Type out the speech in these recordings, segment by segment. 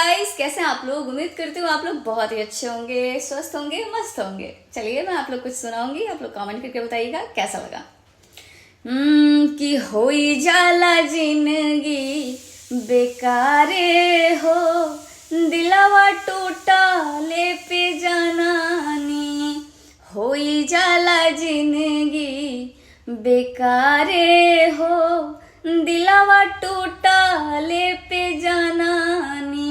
Guys, कैसे हैं आप लोग। उम्मीद करती हूँ आप लोग बहुत ही अच्छे होंगे, स्वस्थ होंगे, मस्त होंगे। चलिए मैं आप लोग कुछ सुनाऊंगी, आप लोग कमेंट करके बताइएगा कैसा लगा। कि होई जाला जिंदगी बेकारे हो, दिलावा टूटा ले पे जानानी। होई जाला जिंदगी बेकारे हो, दिलावा टूटा ले पे जानानी।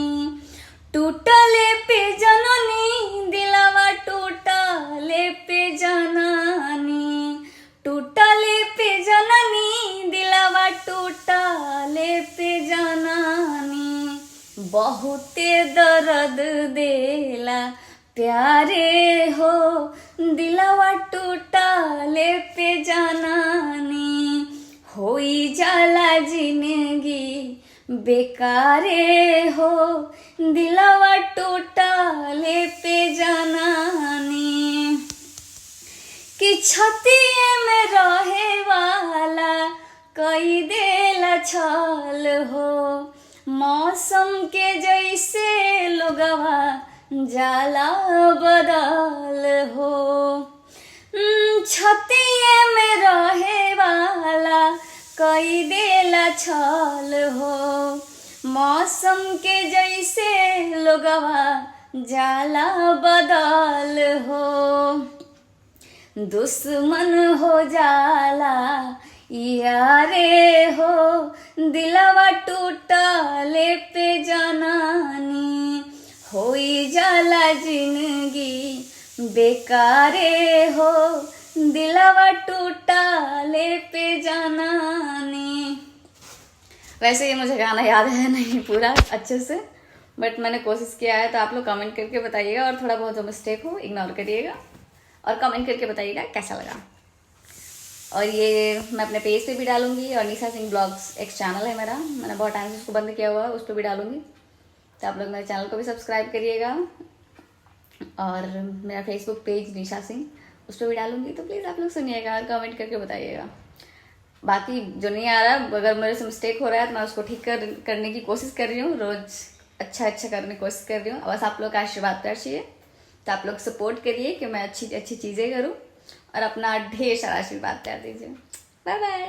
टूटा ले पे जानानी, दिलावा टूटा ले पे जानानी। टूटा ले पे जानानी, दिलावा टूटा ले पे जानानी। बहुते दर्द देला प्यारे हो, दिलावा टूटा ले पे जानानी। होई जाला जिंदगी बेकारे हो, दिलावा टूटा ले पे जानानी। कि छतिए में रहे वाला कई देला छल हो, मौसम के जैसे लोगवा जाला बदल हो। छतिए में रहे वाला कई देला छल हो, मौसम के जैसे लोगवा जाला बदल हो। दुश्मन हो जाला यारे हो, दिलावा टूटा ले पे जानानी। होई जाला जिंदगी बेकारे हो, दिलावा टूटा ले पे जानानी। वैसे ये मुझे गाना याद है नहीं पूरा अच्छे से, बट मैंने कोशिश किया है, तो आप लोग कमेंट करके बताइएगा। और थोड़ा बहुत जो मिस्टेक हो इग्नोर करिएगा और कमेंट करके बताइएगा कैसा लगा। और ये मैं अपने पेज पे भी डालूंगी, और निशा सिंह ब्लॉग्स एक चैनल है मेरा, मैंने बहुत टाइम से उसको बंद किया हुआ है, उस पर भी डालूंगी। तो आप लोग मेरे चैनल को भी सब्सक्राइब करिएगा, और मेरा फेसबुक पेज निशा सिंह उस पर भी डालूंगी। तो प्लीज़ आप लोग सुनिएगा और कमेंट करके बताइएगा। बाकी जो नहीं आ रहा, अगर मेरे से मिस्टेक हो रहा है तो मैं उसको ठीक करने की कोशिश कर रही हूँ, रोज़ अच्छा करने की कोशिश कर रही हूँ। बस आप लोग का आशीर्वाद प्यार चाहिए, तो आप लोग सपोर्ट करिए कि मैं अच्छी अच्छी चीज़ें करूँ, और अपना ढेर सारा आशीर्वाद प्यार दीजिए। Bye by.